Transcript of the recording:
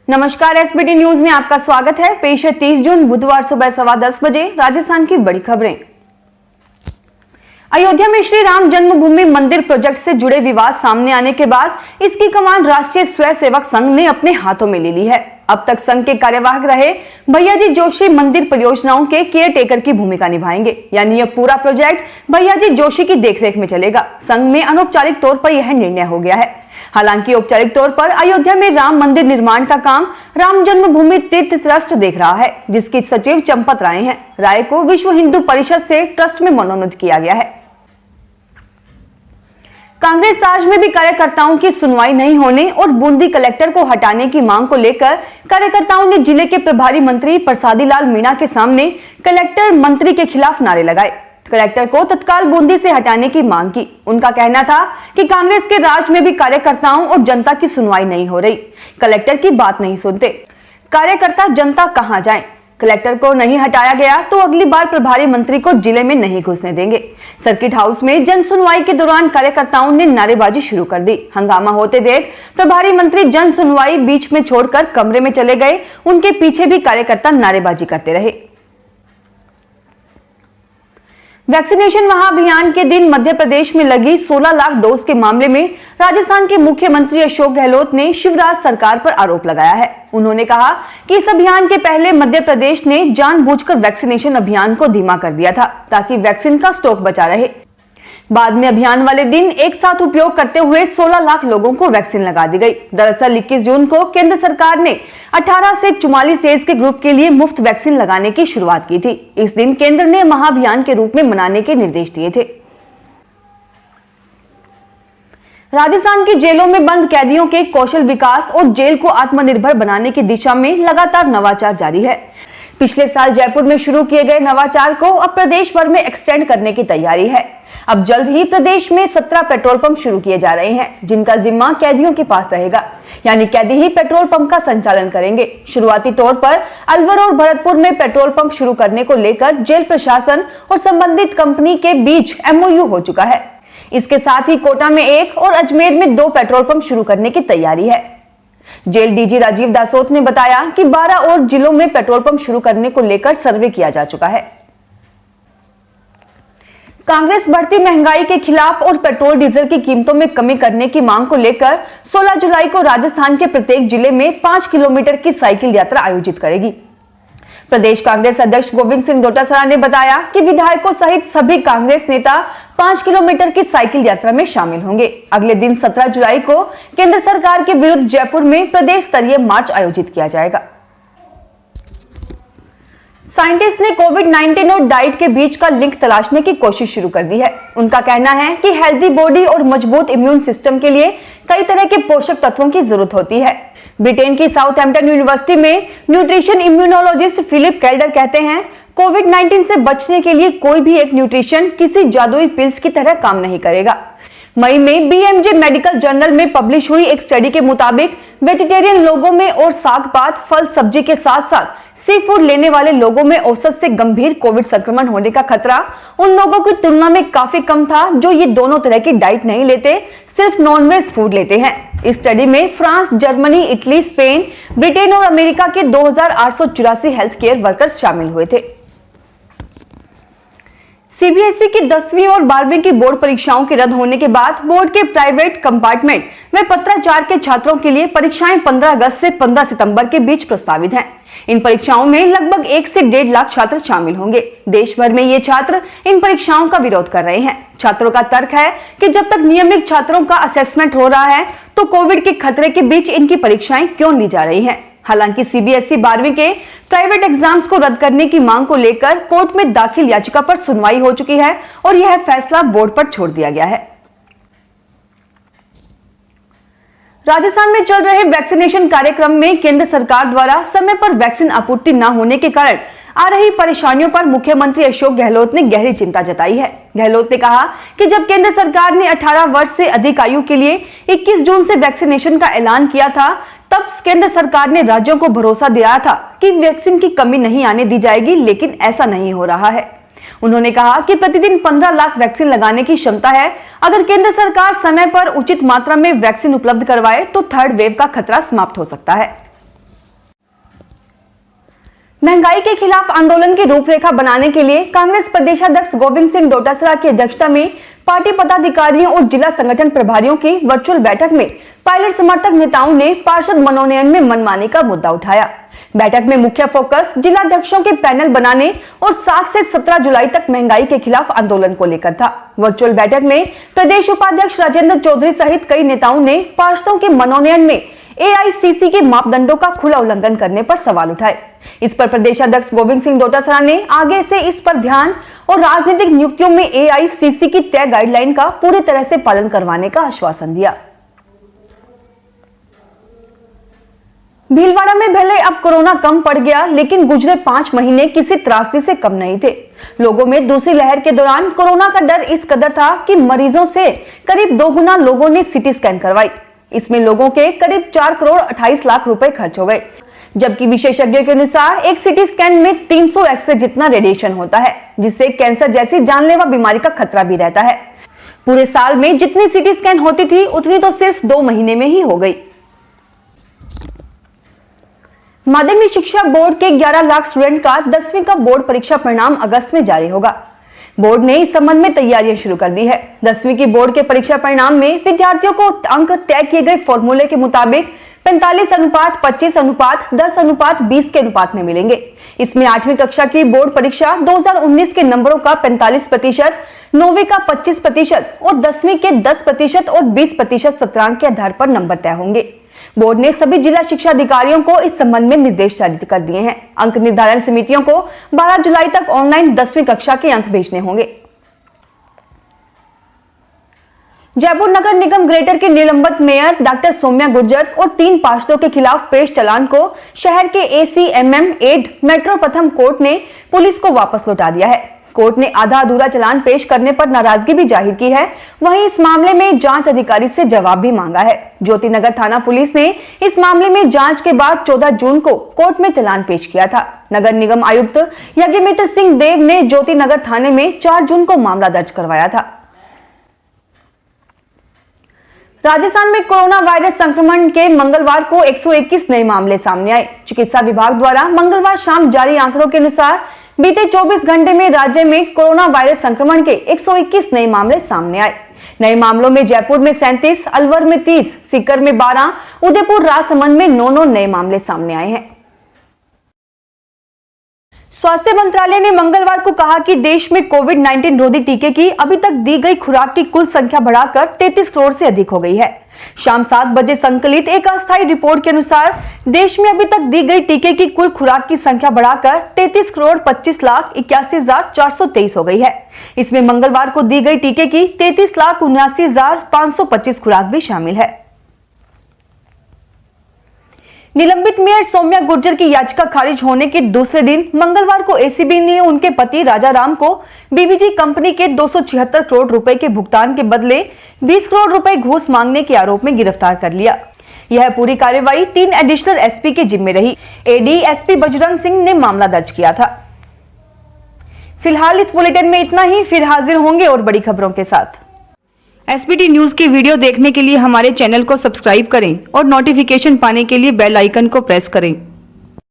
नमस्कार, SBT news में आपका स्वागत है। पेश है 30 जून बुधवार सुबह 10:15 बजे राजस्थान की बड़ी खबरें। अयोध्या में श्री राम जन्मभूमि मंदिर प्रोजेक्ट से जुड़े विवाद सामने आने के बाद इसकी कमान राष्ट्रीय स्वयंसेवक संघ ने अपने हाथों में ले ली है। अब तक संघ के कार्यवाहक रहे भैयाजी जोशी मंदिर परियोजनाओं के केयर टेकर की भूमिका निभाएंगे, यानी यह पूरा प्रोजेक्ट भैयाजी जोशी की देखरेख में चलेगा। संघ में अनौपचारिक तौर पर यह निर्णय हो गया है। हालांकि औपचारिक तौर पर अयोध्या में राम मंदिर निर्माण का काम राम जन्मभूमि तीर्थ ट्रस्ट देख रहा है, जिसकी सचिव चंपत राय को विश्व हिंदू परिषद से ट्रस्ट में मनोनीत किया गया है। कांग्रेस राज में भी कार्यकर्ताओं की सुनवाई नहीं होने और बूंदी कलेक्टर को हटाने की मांग को लेकर कार्यकर्ताओं ने जिले के प्रभारी मंत्री प्रसादी लाल मीणा के सामने कलेक्टर मंत्री के खिलाफ नारे लगाए। कलेक्टर को तत्काल बूंदी से हटाने की मांग की। उनका कहना था कि कांग्रेस के राज में भी कार्यकर्ताओं और जनता की सुनवाई नहीं हो रही, कलेक्टर की बात नहीं सुनते। कार्यकर्ता जनता कहां जाएं? कलेक्टर को नहीं हटाया गया तो अगली बार प्रभारी मंत्री को जिले में नहीं घुसने देंगे। सर्किट हाउस में जन सुनवाई के दौरान कार्यकर्ताओं ने नारेबाजी शुरू कर दी। हंगामा होते देख प्रभारी मंत्री जन सुनवाई बीच में छोड़कर कमरे में चले गए। उनके पीछे भी कार्यकर्ता नारेबाजी करते रहे। वैक्सीनेशन महाअभियान के दिन मध्य प्रदेश में लगी 16 लाख डोज के मामले में राजस्थान के मुख्यमंत्री अशोक गहलोत ने शिवराज सरकार पर आरोप लगाया है। उन्होंने कहा कि इस अभियान के पहले मध्य प्रदेश ने जानबूझकर वैक्सीनेशन अभियान को धीमा कर दिया था ताकि वैक्सीन का स्टॉक बचा रहे। बाद में अभियान वाले दिन एक साथ उपयोग करते हुए 16 लाख लोगों को वैक्सीन लगा दी गई। दरअसल 21 जून को केंद्र सरकार ने 18 से 44 एज के ग्रुप के लिए मुफ्त वैक्सीन लगाने की शुरुआत की थी। इस दिन केंद्र ने महाअभियान के रूप में मनाने के निर्देश दिए थे। राजस्थान की जेलों में बंद कैदियों के कौशल विकास और जेल को आत्मनिर्भर बनाने की दिशा में लगातार नवाचार जारी है। पिछले साल जयपुर में शुरू किए गए नवाचार को अब प्रदेश भर में एक्सटेंड करने की तैयारी है। अब जल्द ही प्रदेश में 17 पेट्रोल पंप शुरू किए जा रहे हैं, जिनका जिम्मा कैदियों के पास रहेगा, यानी कैदी ही पेट्रोल पंप का संचालन करेंगे। शुरुआती तौर पर अलवर और भरतपुर में पेट्रोल पंप शुरू करने को लेकर जेल प्रशासन और संबंधित कंपनी के बीच MOU हो चुका है। इसके साथ ही कोटा में 1 और अजमेर में 2 पेट्रोल पंप शुरू करने की तैयारी है। जेल डीजी राजीव दासोत ने बताया कि 12 और जिलों में पेट्रोल पंप शुरू करने को लेकर सर्वे किया जा चुका है। कांग्रेस बढ़ती महंगाई के खिलाफ और पेट्रोल डीजल की कीमतों में कमी करने की मांग को लेकर 16 जुलाई को राजस्थान के प्रत्येक जिले में 5 किलोमीटर की साइकिल यात्रा आयोजित करेगी। प्रदेश कांग्रेस अध्यक्ष गोविंद सिंह डोटासरा ने बताया कि विधायकों सहित सभी कांग्रेस नेता 5 किलोमीटर की साइकिल यात्रा में शामिल होंगे। अगले दिन 17 जुलाई को केंद्र सरकार के विरुद्ध जयपुर में प्रदेश स्तरीय मार्च आयोजित किया जाएगा। साइंटिस्ट ने कोविड-19 और डाइट के बीच का लिंक तलाशने की कोशिश शुरू कर दी है। उनका कहना है कि हेल्दी बॉडी और मजबूत इम्यून सिस्टम के लिए कई तरह के पोषक तत्वों की जरूरत होती है। ब्रिटेन की साउथहैम्पटन यूनिवर्सिटी में न्यूट्रिशन इम्यूनोलॉजिस्ट फिलिप केल्डर कहते हैं, कोविड-19 से बचने के लिए कोई भी एक न्यूट्रिशन किसी जादुई पिल्स की तरह काम नहीं करेगा। मई में BMJ मेडिकल जर्नल में पब्लिश हुई एक स्टडी के मुताबिक वेजिटेरियन लोगों में और साग पात, फल सब्जी के साथ साथ सी फूड लेने वाले लोगों में औसत से गंभीर कोविड संक्रमण होने का खतरा उन लोगों की तुलना में काफी कम था जो ये दोनों तरह की डाइट नहीं लेते, सिर्फ नॉन-वेज फूड लेते हैं। इस स्टडी में France, Germany, Italy, Spain, Britain और अमेरिका के 2884 हेल्थ केयर वर्कर्स शामिल हुए थे। CBSE की 10वीं और 12वीं की बोर्ड परीक्षाओं के रद्द होने के बाद बोर्ड के प्राइवेट कंपार्टमेंट में पत्राचार के छात्रों के लिए परीक्षाएं 15 अगस्त से 15 सितंबर के बीच प्रस्तावित हैं। इन परीक्षाओं में लगभग 1 से 1.5 लाख छात्र शामिल होंगे। देश भर में ये छात्र इन परीक्षाओं का विरोध कर रहे हैं। छात्रों का तर्क है कि जब तक नियमित छात्रों का असेसमेंट हो रहा है तो कोविड के खतरे के बीच इनकी परीक्षाएं क्यों ली जा रही हैं। हालांकि CBSE 12वीं के प्राइवेट एग्जाम्स को रद्द करने की मांग को लेकर कोर्ट में दाखिल याचिका पर सुनवाई हो चुकी है और यह फैसला बोर्ड पर छोड़ दिया गया है। राजस्थान में चल रहे वैक्सीनेशन कार्यक्रम में केंद्र सरकार द्वारा समय पर वैक्सीन आपूर्ति न होने के कारण आ रही परेशानियों पर मुख्यमंत्री अशोक गहलोत ने गहरी चिंता जताई है। गहलोत ने कहा कि जब केंद्र सरकार ने 18 वर्ष से अधिक आयु के लिए 21 जून से वैक्सीनेशन का ऐलान किया था, तब केंद्र सरकार ने राज्यों को भरोसा दिलाया था कि वैक्सीन की कमी नहीं आने दी जाएगी, लेकिन ऐसा नहीं हो रहा है। उन्होंने कहा कि प्रतिदिन 15 लाख वैक्सीन लगाने की क्षमता है। अगर केंद्र सरकार समय पर उचित मात्रा में वैक्सीन उपलब्ध करवाए तो थर्ड वेव का खतरा समाप्त हो सकता है। महंगाई के खिलाफ आंदोलन की रूपरेखा बनाने के लिए कांग्रेस प्रदेशाध्यक्ष गोविंद सिंह डोटासरा की अध्यक्षता में पार्टी पदाधिकारियों और जिला संगठन प्रभारियों की वर्चुअल बैठक में पायलट समर्थक नेताओं ने पार्षद मनोनयन में मनमानी का मुद्दा उठाया। बैठक में मुख्य फोकस जिलाध्यक्षों के पैनल बनाने और 7 से 17 जुलाई तक महंगाई के खिलाफ आंदोलन को लेकर था। वर्चुअल बैठक में प्रदेश उपाध्यक्ष राजेंद्र चौधरी सहित कई नेताओं ने पार्षदों के मनोनयन में एआईसीसी के मापदंडों का खुला उल्लंघन करने पर सवाल उठाए। इस पर प्रदेशाध्यक्ष गोविंद सिंह डोटासरा ने आगे से इस पर ध्यान और राजनीतिक नियुक्तियों में एआईसीसी की तय गाइडलाइन का पूरी तरह से पालन करवाने का आश्वासन दिया। भीलवाड़ा में भले अब कोरोना कम पड़ गया, लेकिन गुजरे 5 महीने किसी त्रासदी से कम नहीं थे। लोगों में दूसरी लहर के दौरान कोरोना का डर इस कदर था कि मरीजों से करीब 2 गुना लोगों ने सीटी स्कैन करवाई। इसमें लोगों के करीब 4 करोड़ 28 लाख रुपए खर्च हो गए, जबकि विशेषज्ञों के अनुसार एक सीटी स्कैन में 300 एक्सरे जितना रेडिएशन होता है, जिससे कैंसर जैसी जानलेवा बीमारी का खतरा भी रहता है। पूरे साल में जितनी सीटी स्कैन होती थी उतनी तो सिर्फ 2 महीने में ही हो गई। माध्यमिक शिक्षा बोर्ड के 11 लाख स्टूडेंट का 10वीं का बोर्ड परीक्षा परिणाम अगस्त में जारी होगा। बोर्ड ने इस संबंध में तैयारियां शुरू कर दी है। 10वीं की बोर्ड के परीक्षा परिणाम में विद्यार्थियों को अंक तय किए गए फॉर्मूले के मुताबिक 45:25:10:20 के अनुपात में मिलेंगे। इसमें 8वीं कक्षा की बोर्ड परीक्षा 2019 के नंबरों का 45%, 9वीं का 25% और 10वीं के 10% और 20% सत्रांक के आधार पर नंबर तय होंगे। बोर्ड ने सभी जिला शिक्षा अधिकारियों को इस संबंध में निर्देश जारी कर दिए हैं। अंक निर्धारण समितियों को 12 जुलाई तक ऑनलाइन 10वीं कक्षा के अंक भेजने होंगे। जयपुर नगर निगम ग्रेटर के निलंबित मेयर डॉक्टर सौम्या गुर्जर और 3 पार्षदों के खिलाफ पेश चालान को शहर के एसीएमएम एड मेट्रो प्रथम कोर्ट ने पुलिस को वापस लौटा दिया है। कोर्ट ने आधा अधूरा चालान पेश करने पर नाराजगी भी जाहिर की है। वहीं इस मामले में जांच अधिकारी से जवाब भी मांगा है। ज्योति नगर थाना पुलिस ने इस मामले में जांच के बाद 14 जून को कोर्ट में चालान पेश किया था। नगर निगम आयुक्त यज्ञमित्र सिंह देव ने ज्योति नगर थाने में 4 जून को मामला दर्ज करवाया था। राजस्थान में कोरोना वायरस संक्रमण के मंगलवार को 121 नए मामले सामने आए। चिकित्सा विभाग द्वारा मंगलवार शाम जारी आंकड़ों के अनुसार बीते 24 घंटे में राज्य में कोरोना वायरस संक्रमण के 121 नए मामले सामने आए। नए मामलों में जयपुर में 37, अलवर में 30, सीकर में 12, उदयपुर राजसमंद में 9 नए मामले सामने आए हैं। स्वास्थ्य मंत्रालय ने मंगलवार को कहा कि देश में कोविड-19 रोधी टीके की अभी तक दी गई खुराक की कुल संख्या बढ़ाकर 33 करोड़ से अधिक हो गई है। शाम 7 बजे संकलित एक अस्थायी रिपोर्ट के अनुसार देश में अभी तक दी गई टीके की कुल खुराक की संख्या बढ़ाकर 33 करोड़ 25,81,423 हो गई है। इसमें मंगलवार को दी गई टीके की 33,79,525 खुराक भी शामिल है। निलंबित मेयर सौम्या गुर्जर की याचिका खारिज होने के दूसरे दिन मंगलवार को एसीबी ने उनके पति राजा राम को बीबीजी कंपनी के 276 करोड़ रुपए के भुगतान के बदले 20 करोड़ रुपए घूस मांगने के आरोप में गिरफ्तार कर लिया। यह पूरी कार्रवाई 3 एडिशनल एसपी के जिम्मे रही। एडीएसपी बजरंग सिंह ने मामला दर्ज किया था। फिलहाल इस बुलेटिन में इतना ही, फिर हाजिर होंगे और बड़ी खबरों के साथ। एसबीटी न्यूज के वीडियो देखने के लिए हमारे चैनल को सब्सक्राइब करें और नोटिफिकेशन पाने के लिए बेल आइकन को प्रेस करें।